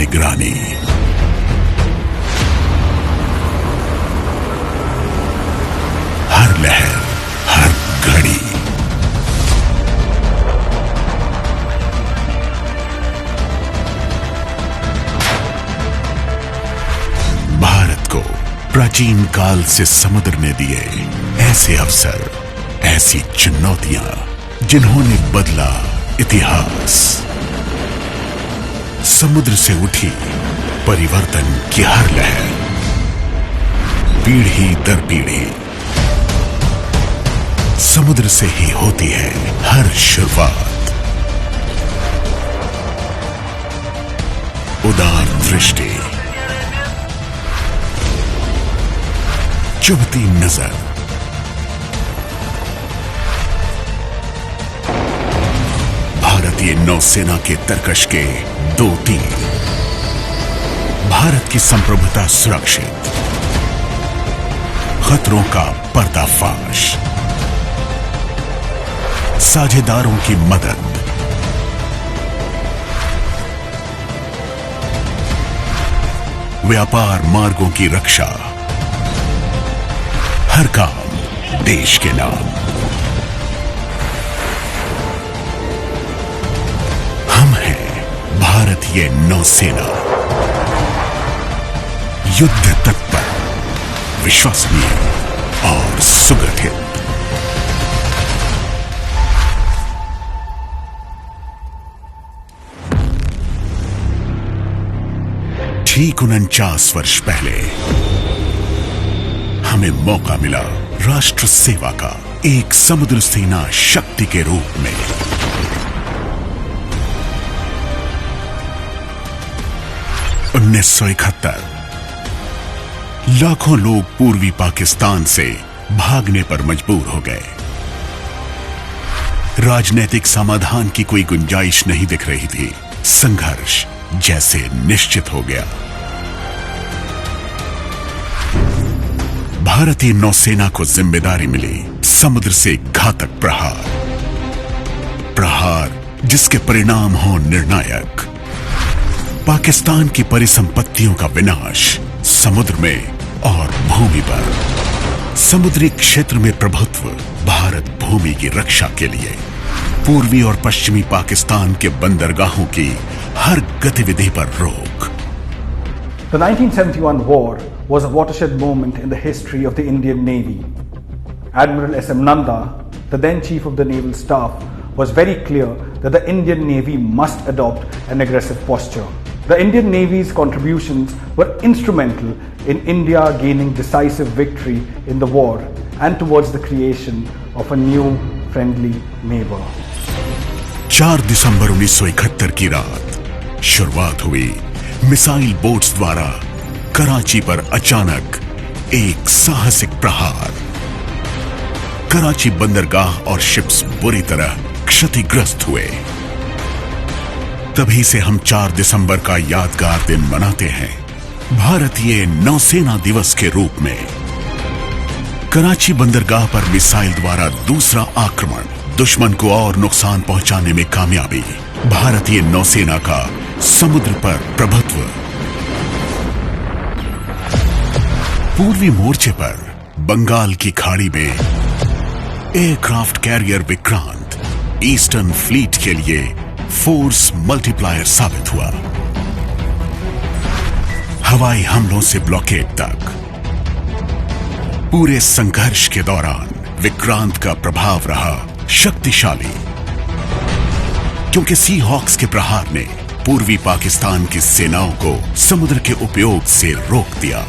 निगरानी। हर लहर, हर घड़ी। भारत को प्राचीन काल से समुद्र ने दिए ऐसे अवसर, ऐसी चुनौतियां जिन्होंने बदला इतिहास। समुद्र से उठी परिवर्तन की हर लहर, पीढ़ी दर पीढ़ी समुद्र से ही होती है हर शुरुआत। उदार दृष्टि, चुभती नजर, भारतीय नौसेना के तरकश के दो तीर, भारत की संप्रभुता सुरक्षित, खतरों का पर्दाफाश, साझेदारों की मदद, व्यापार मार्गों की रक्षा, हर काम देश के नाम। हम हैं भारतीय नौसेना, युद्ध तत्पर, विश्वसनीय और सुगठित। ठीक 49 वर्ष पहले हमें मौका मिला राष्ट्र सेवा का, एक समुद्र सेना शक्ति के रूप में। उन्नीस सौ 71 लाखों लोग पूर्वी पाकिस्तान से भागने पर मजबूर हो गए। राजनीतिक समाधान की कोई गुंजाइश नहीं दिख रही थी। संघर्ष जैसे निश्चित हो गया। भारतीय नौसेना को जिम्मेदारी मिली समुद्र से घातक प्रहार, प्रहार जिसके परिणाम हो निर्णायक। पाकिस्तान की परिसंपत्तियों का विनाश समुद्र में और भूमि पर। समुद्री क्षेत्र में प्रभुत्व, भारत भूमि की रक्षा के लिए। पूर्वी और पश्चिमी पाकिस्तान के बंदरगाहों की हर गतिविधि पर रोक। The 1971 war was a watershed moment in the history of the Indian Navy. Admiral S.M. Nanda, the then Chief of the Naval Staff, was very clear that the Indian Navy must adopt an aggressive posture. The Indian Navy's contributions were instrumental in India gaining decisive victory in the war and towards the creation of a new friendly neighbor. 4 दिसंबर 1971 की रात शुरुआत हुई missile boats द्वारा कराची पर अचानक एक साहसिक प्रहार। कराची बंदरगाह और शिप्स बुरी तरह क्षतिग्रस्त हुए। तभी से हम 4 दिसंबर का यादगार दिन मनाते हैं भारतीय नौसेना दिवस के रूप में। कराची बंदरगाह पर मिसाइल द्वारा दूसरा आक्रमण, दुश्मन को और नुकसान पहुंचाने में कामयाबी। भारतीय नौसेना का समुद्र पर प्रभुत्व। पूर्वी मोर्चे पर बंगाल की खाड़ी में aircraft carrier Vikrant eastern fleet के लिए फोर्स मल्टीप्लायर साबित हुआ। हवाई हमलों से ब्लॉकेड तक पूरे संघर्ष के दौरान विक्रांत का प्रभाव रहा शक्तिशाली, क्योंकि सी हॉक्स के प्रहार ने पूर्वी पाकिस्तान की सेनाओं को समुद्र के उपयोग से रोक दिया।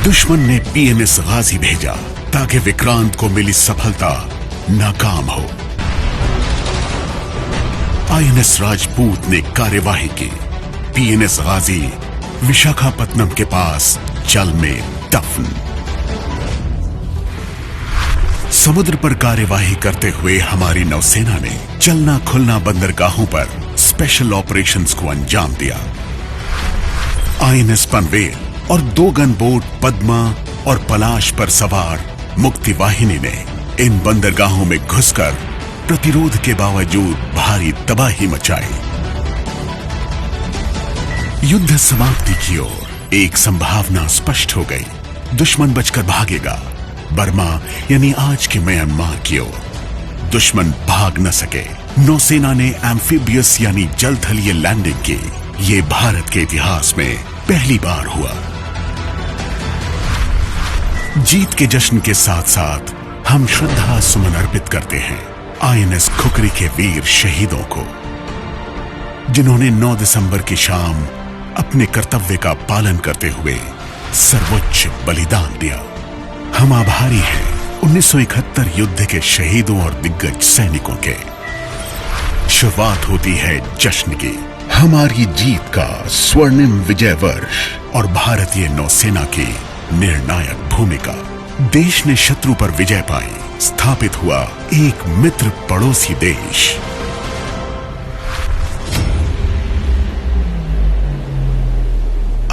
दुश्मन ने पीएनएस गाजी भेजा ताकि विक्रांत को मिली सफलता नाकाम हो। आईएनएस राजपूत ने कार्यवाही की। पीएनएस गाजी विशाखापत्तनम के पास जल में दफन। समुद्र पर कार्यवाही करते हुए हमारी नौसेना ने चलना खुलना बंदरगाहों पर स्पेशल ऑपरेशंस को अंजाम दिया। आईएनएस पनवेल और 2 गन बोट पद्मा और पलाश पर सवार मुक्ति वाहिनी ने इन बंदरगाहों में घुसकर प्रतिरोध के बावजूद भारी तबाही मचाई। युद्ध समाप्ति की ओर एक संभावना स्पष्ट हो गई। दुश्मन बचकर भागेगा बर्मा यानी आज के म्यांमार की ओर। दुश्मन भाग न सके। नौसेना ने एम्फीबियस यानी जलथलीय लैंडिंग की। ये भारत के इतिहास में पहली बार हुआ। जीत के जश्न के साथ साथ हम श्रद्धा सुमन अर्पित करते हैं INS खुकरी के वीर शहीदों को, जिन्होंने 9 दिसंबर की शाम अपने कर्तव्य का पालन करते हुए सर्वोच्च बलिदान दिया। हम आभारी हैं 1971 युद्ध के शहीदों और दिग्गज सैनिकों के। शुरुआत होती है जश्न की। हमारी जीत का स्वर्णिम विजय वर्ष और भारतीय नौसेना की निर्णायक भूमिका। देश ने शत्रु पर विजय पाई। स्थापित हुआ एक मित्र पड़ोसी देश।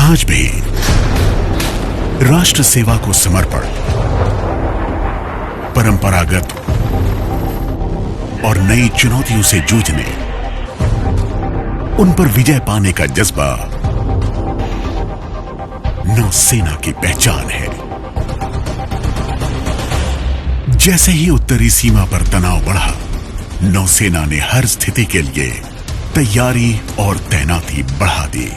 आज भी राष्ट्र सेवा को समर्पण, परंपरागत और नई चुनौतियों से जूझने, उन पर विजय पाने का जज्बा नौसेना की पहचान है। जैसे ही उत्तरी सीमा पर तनाव बढ़ा, नौसेना ने हर स्थिति के लिए तैयारी और तैनाती बढ़ा दी।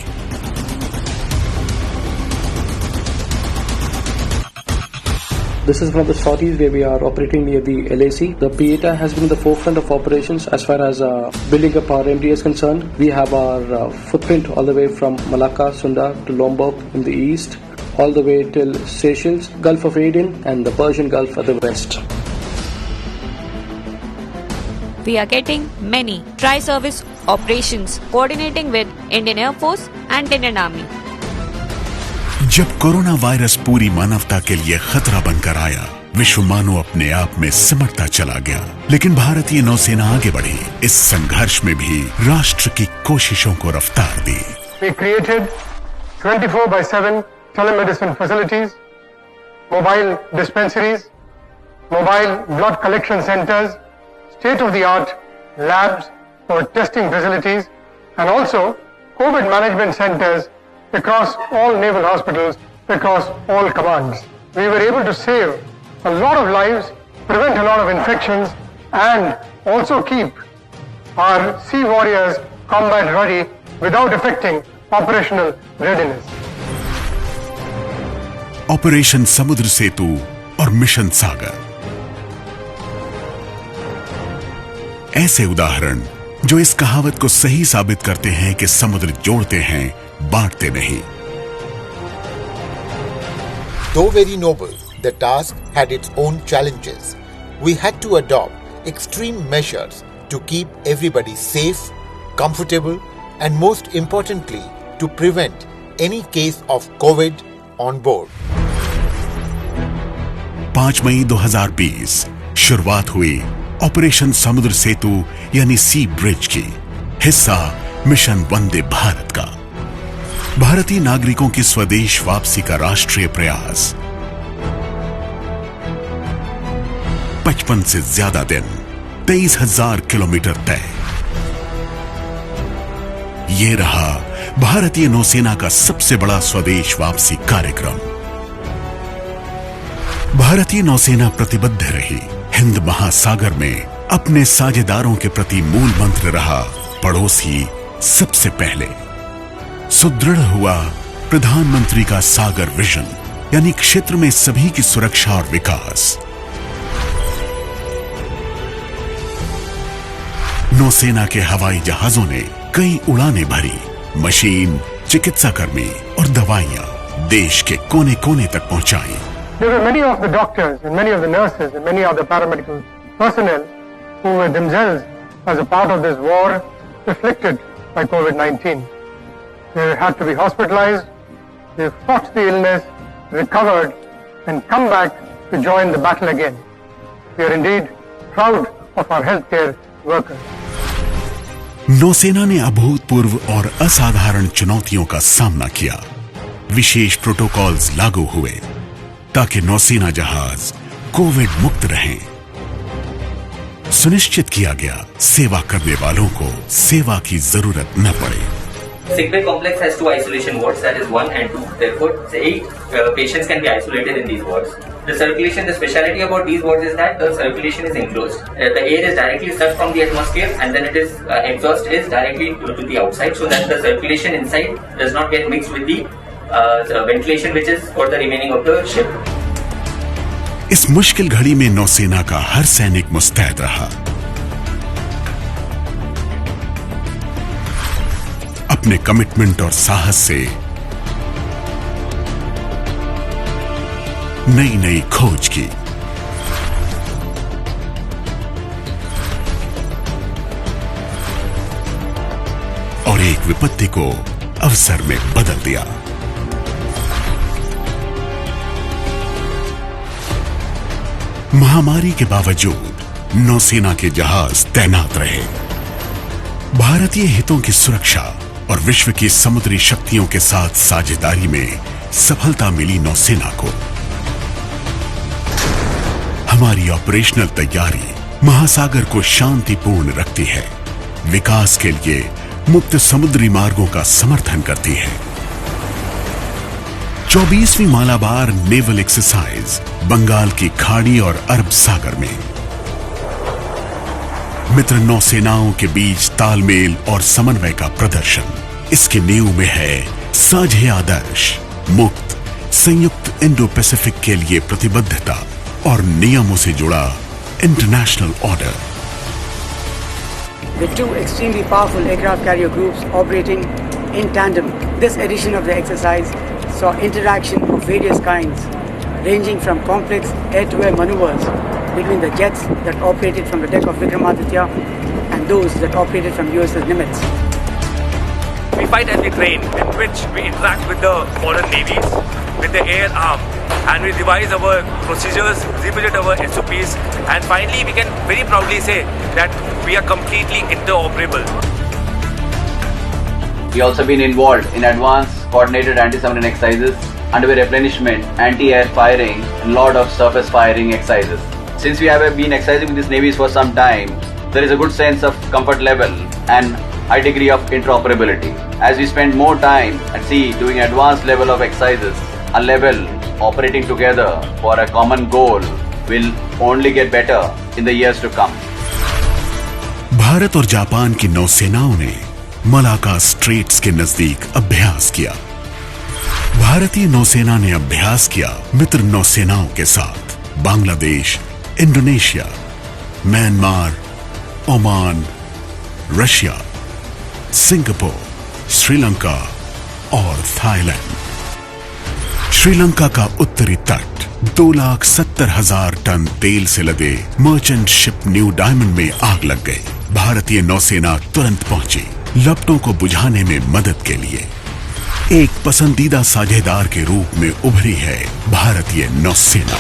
This is one of the sorties where we are operating near the LAC. The Pieta has been in the forefront of operations as far as building up our MD is concerned. We have our footprint all the way from Malacca, Sunda to Lombok in the east, all the way till Seychelles, Gulf of Aden and the Persian Gulf at the west. We are getting many tri-service operations coordinating with Indian Air Force and Indian Army. जब corona virus पूरी मानवता के लिए खतरा बनकर आया, विश्व मानो अपने आप में सिमटता चला गया। लेकिन भारतीय नौसेना आगे बढ़ी। इस संघर्ष में भी राष्ट्र की कोशिशों को रफ्तार दी। We created 24/7 telemedicine facilities, mobile dispensaries, mobile blood collection centers, state-of-the-art labs for testing facilities, and also COVID management centers across all naval hospitals, across all commands. We were able to save a lot of lives, prevent a lot of infections, and also keep our sea warriors combat ready without affecting operational readiness. Operation समुद्र सेतु और mission सागर ऐसे उदाहरण जो इस कहावत को सही साबित करते हैं कि समुद्र जोड़ते हैं, बांटते नहीं। Though very noble, the task had its own challenges. We had to adopt extreme measures to keep everybody safe, comfortable, and most importantly, to prevent any case of COVID on board. 5 मई 2020 शुरुआत हुई operation समुद्र सेतु यानी सी bridge की। हिस्सा mission Vande Bharat का। भारतीय नागरिकों की स्वदेश वापसी का राष्ट्रीय प्रयास। 55 से ज्यादा दिन, 23,000 किलोमीटर तय। ये रहा भारतीय नौसेना का सबसे बड़ा स्वदेश वापसी कार्यक्रम। भारतीय नौसेना प्रतिबद्ध रही। हिंद महासागर में अपने साझेदारों के प्रति मूल मंत्र रहा, पड़ोसी सबसे पहले। सुदृढ़ हुआ प्रधानमंत्री का सागर विजन, यानी क्षेत्र में सभी की सुरक्षा और विकास। नौसेना के हवाई जहाजों ने कई उड़ानें भरी। मशीन, चिकित्साकर्मी और दवाइयां देश के कोने कोने तक पहुंचाई। There were many of the doctors and many of the nurses and many of the paramedical personnel who were themselves as a part of this war afflicted by COVID-19. They had to be hospitalized, they fought the illness, recovered, and come back to join the battle again. We are indeed proud of our healthcare workers. नौसेना ने अभूतपूर्व और असाधारण चुनौतियों का सामना किया। विशेष protocols लागू हुए ताकि नौसेना जहाज कोविड मुक्त रहें। सुनिश्चित किया गया सेवा करने वालों को सेवा की जरूरत न पड़े। Sick bay complex has 2 isolation wards, that is 1 and 2. Therefore, 8 patients can be isolated in these wards. The circulation, the speciality about these wards is that the circulation is enclosed. The air is directly sucked from the atmosphere and then it is exhaust is directly to the outside, so that the circulation inside does not get mixed with the ventilation which is for the remaining of the ship. इस मुश्किल घड़ी में नौसेना का हर सैनिक मुस्तैद रहा। अपने कमिटमेंट और साहस से नई नई खोज की। और एक विपत्ति को अवसर में बदल दिया। महामारी के बावजूद नौसेना के जहाज तैनात रहे। भारतीय हितों की सुरक्षा और विश्व की समुद्री शक्तियों के साथ साझेदारी में सफलता मिली नौसेना को। हमारी ऑपरेशनल तैयारी महासागर को शांतिपूर्ण रखती है, विकास के लिए मुक्त समुद्री मार्गों का समर्थन करती है। 24वीं मालाबार नेवल एक्सरसाइज बंगाल की खाड़ी और अरब सागर में मित्र नौसेनाओं के बीच तालमेल और समन्वय का प्रदर्शन। इसके नींव में है साझे आदर्श, मुक्त संयुक्त इंडो पैसिफिक के लिए प्रतिबद्धता और नियमों से जुड़ा international order. With 2 extremely powerful aircraft carrier groups operating in tandem, this edition of the exercise saw interaction of various kinds, ranging from complex air-to-air maneuvers between the jets that operated from the deck of Vikramaditya and those that operated from USS Nimitz. We fight as we train, in which we interact with the foreign navies, with the air arm, and we revise our procedures, revisit our SOPs, and finally we can very proudly say that we are completely interoperable. We also been involved in advanced coordinated anti-submarine exercises, underway replenishment, anti-air firing, and lot of surface firing exercises. Since we have been exercising with these navies for some time, there is a good sense of comfort level and high degree of interoperability. As we spend more time at sea doing advanced level of exercises, a level operating together for a common goal will only get better in the years to come. Bharat और Japan की नौसेनाओं ने Malacca straits के नजदीक अभ्यास किया। भारतीय नौसेना ने अभ्यास किया मित्र नौसेनाओं के साथ Bangladesh, Indonesia, Myanmar, Oman, Russia, Singapore, Sri Lanka और थाईलैंड। श्रीलंका का उत्तरी तट 2,70,000 टन तेल से लदे मर्चेंट शिप न्यू डायमंड में आग लग गई। भारतीय नौसेना तुरंत पहुंची लपटों को बुझाने में मदद के लिए। एक पसंदीदा साझेदार के रूप में उभरी है भारतीय नौसेना।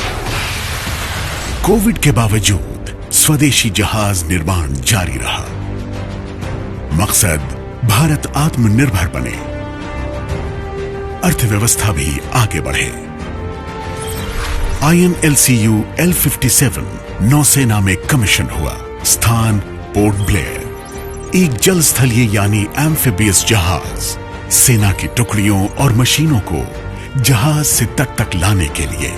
कोविड के बावजूद स्वदेशी जहाज निर्माण जारी रहा। मकसद भारत आत्मनिर्भर बने, अर्थव्यवस्था भी आगे बढ़े। INLCU L57 नौसेना में कमीशन हुआ। स्थान पोर्ट ब्लेयर। एक जल स्थलीय यानी एम्फिबियस जहाज सेना की टुकड़ियों और मशीनों को जहाज से तट तक लाने के लिए।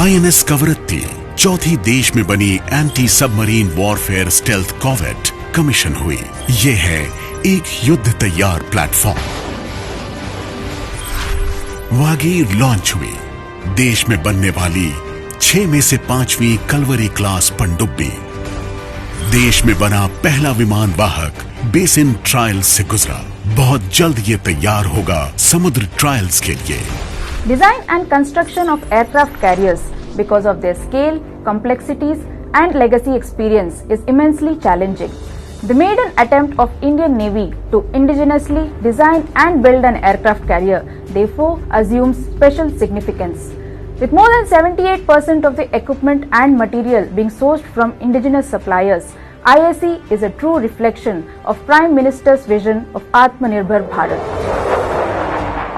INS कवरत्ती चौथी देश में बनी anti submarine warfare stealth corvette commission हुई। यह है एक युद्ध तैयार प्लेटफॉर्म। वागीर लॉन्च हुई। देश में बनने वाली 6 में से 5वीं कलवरी क्लास पनडुब्बी। देश में बना पहला विमान वाहक बेसिन ट्रायल्स से गुजरा। बहुत जल्द ये तैयार होगा समुद्र ट्रायल्स के लिए। Design and construction of aircraft carriers, because of their scale, complexities and legacy experience, is immensely challenging. The maiden attempt of Indian Navy to indigenously design and build an aircraft carrier therefore assumes special significance. With more than 78% of the equipment and material being sourced from indigenous suppliers, IAC is a true reflection of Prime Minister's vision of Atmanirbhar Bharat.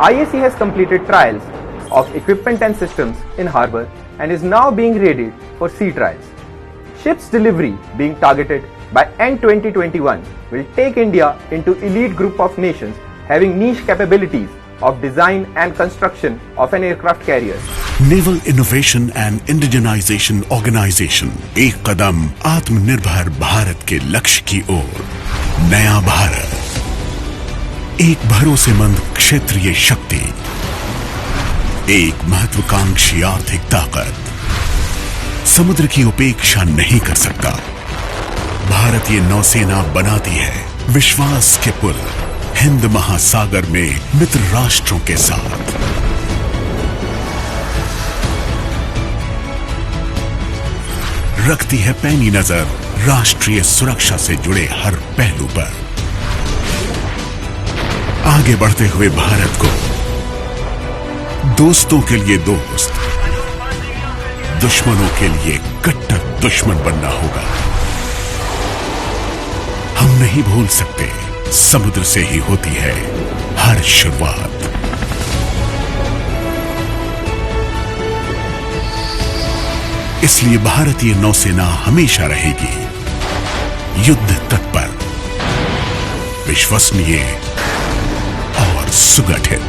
IAC has completed trials of equipment and systems in harbour and is now being readied for sea trials. Ships delivery being targeted by end 2021 will take India into elite group of nations having niche capabilities of design and construction of an aircraft carrier. Naval innovation and indigenisation organisation एक कदम आत्मनिर्भर भारत के लक्ष्य की ओर। नया भारत, एक भरोसेमंद क्षेत्रीय शक्ति, एक महत्वाकांक्षी आर्थिक ताकत, समुद्र की उपेक्षा नहीं कर सकता। भारतीय नौसेना बनाती है विश्वास के पुल हिंद महासागर में मित्र राष्ट्रों के साथ। रखती है पैनी नजर राष्ट्रीय सुरक्षा से जुड़े हर पहलू पर। आगे बढ़ते हुए भारत को दोस्तों के लिए दोस्त, दुश्मनों के लिए कट्टर दुश्मन बनना होगा। हम नहीं भूल सकते, समुद्र से ही होती है हर शुरुआत। इसलिए भारतीय नौसेना हमेशा रहेगी युद्ध तत्पर, विश्वसनीय और सुगठित।